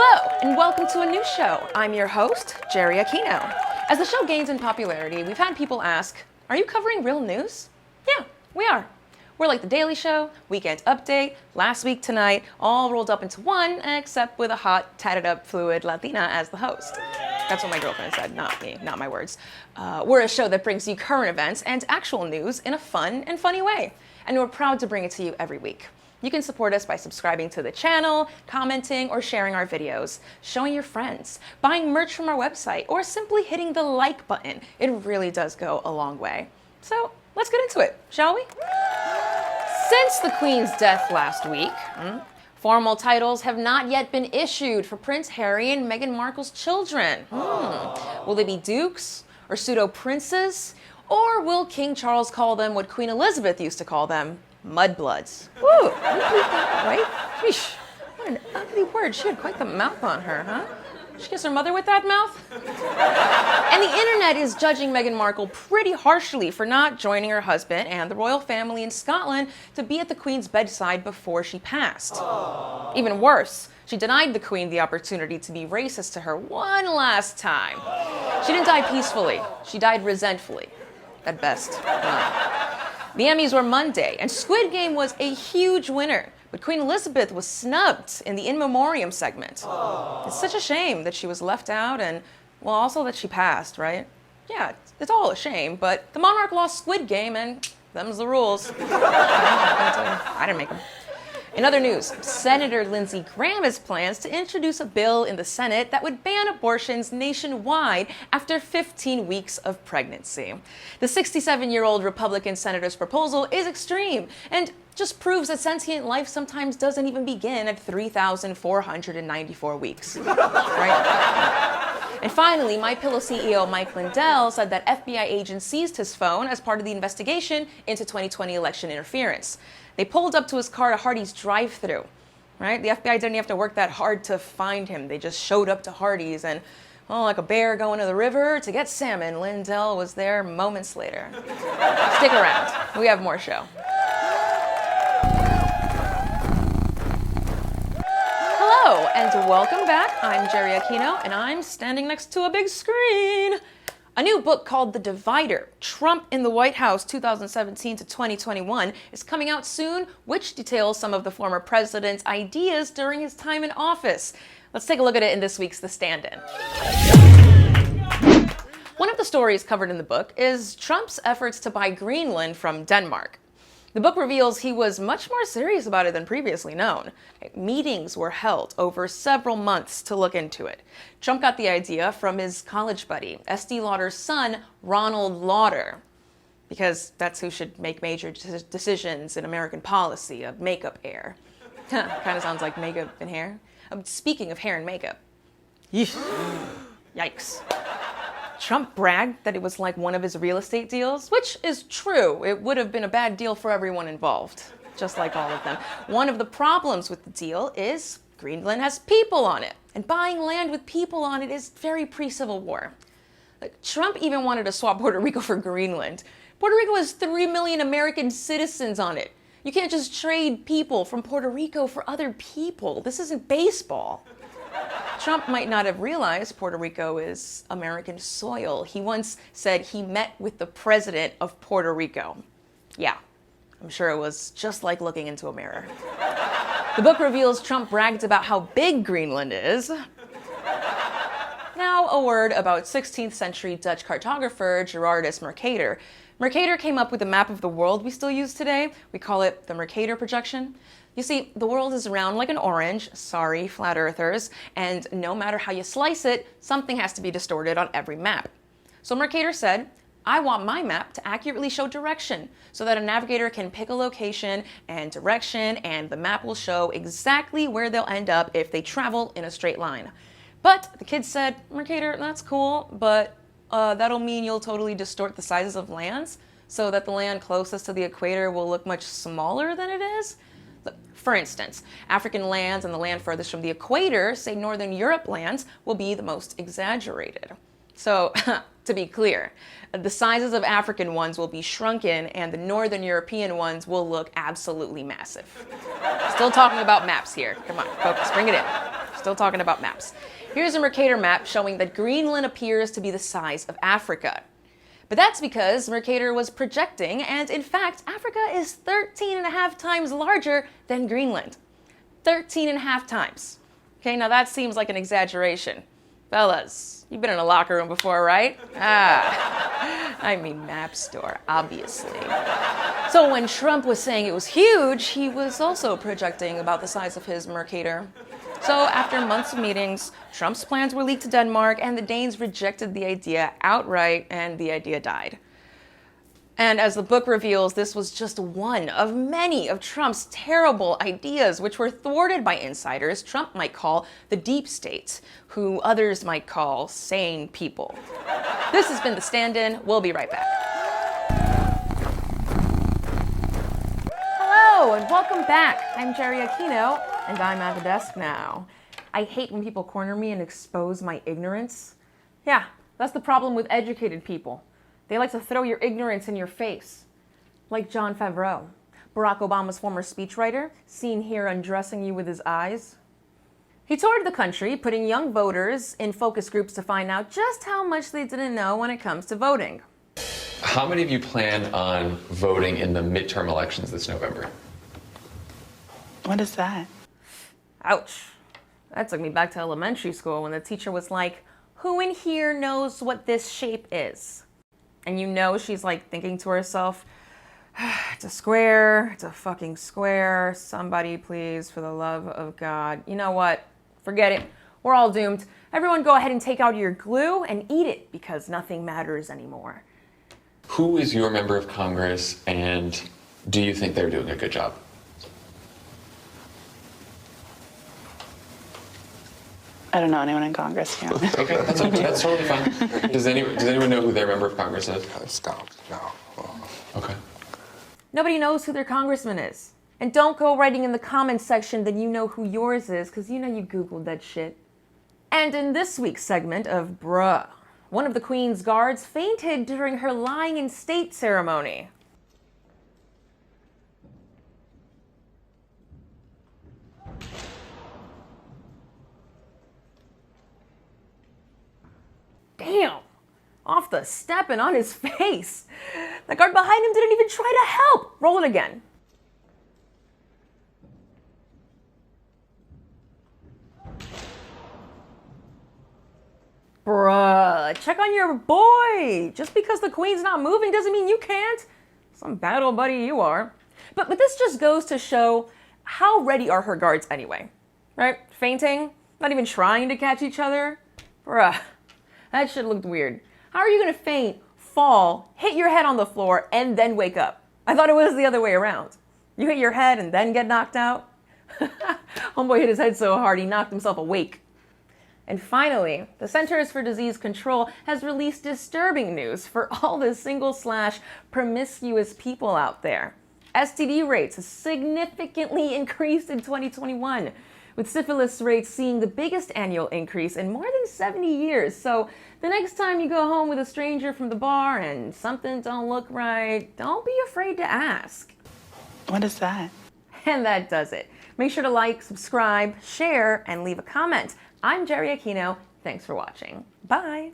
Hello, and welcome to a new show. I'm your host, Jerry Aquino. As the show gains in popularity, we've had people ask, are you covering real news? Yeah, we are. We're like The Daily Show, Weekend Update, Last Week Tonight, all rolled up into one, except with a hot, tatted up, fluid Latina as the host. That's what my girlfriend said, not me, not my words. We're a show that brings you current events and actual news in a fun and funny way. And we're proud to bring it to you every week. You can support us by subscribing to the channel, commenting, or sharing our videos, showing your friends, buying merch from our website, or simply hitting the like button. It really does go a long way. So let's get into it, shall we? Since the Queen's death last week, formal titles have not yet been issued for Prince Harry and Meghan Markle's children. Will they be dukes or pseudo-princes? Or will King Charles call them what Queen Elizabeth used to call them? Mudbloods. Woo! You believe that, right? Eesh, what an ugly word. She had quite the mouth on her, huh? Did she kiss her mother with that mouth? And the internet is judging Meghan Markle pretty harshly for not joining her husband and the royal family in Scotland to be at the Queen's bedside before she passed. Aww. Even worse, she denied the Queen the opportunity to be racist to her one last time. She didn't die peacefully. She died resentfully, at best. The Emmys were Monday, and Squid Game was a huge winner, but Queen Elizabeth was snubbed in the In Memoriam segment. Aww. It's such a shame that she was left out and, well, also that she passed, right? Yeah, it's all a shame, but the monarch lost Squid Game, and them's the rules. I didn't make them. In other news, Senator Lindsey Graham has plans to introduce a bill in the Senate that would ban abortions nationwide after 15 weeks of pregnancy. The 67-year-old Republican senator's proposal is extreme and just proves that sentient life sometimes doesn't even begin at 3,494 weeks. Right? And finally, MyPillow CEO Mike Lindell said that FBI agents seized his phone as part of the investigation into 2020 election interference. They pulled up to his car at Hardee's drive-thru, right? The FBI didn't have to work that hard to find him. They just showed up to Hardee's and, well, like a bear going to the river to get salmon, Lindell was there moments later. Stick around. We have more show. Hello, and welcome back. I'm Jerry Aquino, and I'm standing next to a big screen. A new book called The Divider, Trump in the White House 2017 to 2021 is coming out soon, which details some of the former president's ideas during his time in office. Let's take a look at it in this week's The Standin. One of the stories covered in the book is Trump's efforts to buy Greenland from Denmark. The book reveals he was much more serious about it than previously known. Meetings were held over several months to look into it. Trump got the idea from his college buddy, Estee Lauder's son, Ronald Lauder, because that's who should make major decisions in American policy, of makeup hair. Kind of sounds like makeup and hair. Speaking of hair and makeup. Yikes. Trump bragged that it was like one of his real estate deals, which is true. It would have been a bad deal for everyone involved, just like all of them. One of the problems with the deal is Greenland has people on it, and buying land with people on it is very pre-Civil War. Trump even wanted to swap Puerto Rico for Greenland. Puerto Rico has 3 million American citizens on it. You can't just trade people from Puerto Rico for other people. This isn't baseball. Trump might not have realized Puerto Rico is American soil. He once said he met with the president of Puerto Rico. Yeah, I'm sure it was just like looking into a mirror. The book reveals Trump bragged about how big Greenland is. Now, a word about 16th century Dutch cartographer Gerardus Mercator. Mercator came up with a map of the world we still use today. We call it the Mercator projection. You see, the world is round like an orange, sorry, flat earthers, and no matter how you slice it, something has to be distorted on every map. So Mercator said, I want my map to accurately show direction so that a navigator can pick a location and direction, and the map will show exactly where they'll end up if they travel in a straight line. But the kids said, Mercator, that's cool, but that'll mean you'll totally distort the sizes of lands so that the land closest to the equator will look much smaller than it is. For instance, African lands and the land furthest from the equator, say Northern Europe lands, will be the most exaggerated. So, to be clear, the sizes of African ones will be shrunken and the Northern European ones will look absolutely massive. Still talking about maps here. Come on, focus, bring it in. Still still talking about maps. Here's a Mercator map showing that Greenland appears to be the size of Africa. But that's because Mercator was projecting, and in fact, Africa is 13.5 times larger than Greenland. 13.5 times. Okay, now that seems like an exaggeration. Fellas, you've been in a locker room before, right? I mean map store, obviously. So when Trump was saying it was huge, he was also projecting about the size of his Mercator. So after months of meetings, Trump's plans were leaked to Denmark, and the Danes rejected the idea outright, and the idea died. And as the book reveals, this was just one of many of Trump's terrible ideas, which were thwarted by insiders Trump might call the deep state, who others might call sane people. This has been the Stand-In. We'll be right back. Hello, and welcome back. I'm Jerry Aquino, and I'm at the desk now. I hate when people corner me and expose my ignorance. Yeah, that's the problem with educated people. They like to throw your ignorance in your face. Like Jon Favreau, Barack Obama's former speechwriter, seen here undressing you with his eyes. He toured the country, putting young voters in focus groups to find out just how much they didn't know when it comes to voting. How many of you plan on voting in the midterm elections this November? What is that? Ouch. That took me back to elementary school when the teacher was like, "Who in here knows what this shape is?" And you know she's like thinking to herself, "It's a square, it's a fucking square. Somebody please, for the love of God." You know what? Forget it. We're all doomed. Everyone go ahead and take out your glue and eat it, because nothing matters anymore. Who is your member of Congress, and do you think they're doing a good job? I don't know anyone in Congress here. Okay, that's totally fine. Does anyone know who their member of Congress is? Stop. No. Okay. Nobody knows who their congressman is. And don't go writing in the comments section that you know who yours is, because you know you Googled that shit. And in this week's segment of Bruh, one of the Queen's guards fainted during her lying in state ceremony. Damn! Off the step and on his face. The guard behind him didn't even try to help. Roll it again. Bruh, check on your boy. Just because the Queen's not moving doesn't mean you can't. Some bad old buddy you are. But this just goes to show how ready are her guards anyway. Right? Fainting, not even trying to catch each other. Bruh. That shit looked weird. How are you gonna faint, fall, hit your head on the floor, and then wake up? I thought it was the other way around. You hit your head and then get knocked out? Homeboy hit his head so hard he knocked himself awake. And finally, the Centers for Disease Control has released disturbing news for all the single/promiscuous people out there. STD rates have significantly increased in 2021. With syphilis rates seeing the biggest annual increase in more than 70 years. So the next time you go home with a stranger from the bar and something don't look right, don't be afraid to ask. What is that? And that does it. Make sure to like, subscribe, share, and leave a comment. I'm Jerry Aquino. Thanks for watching. Bye.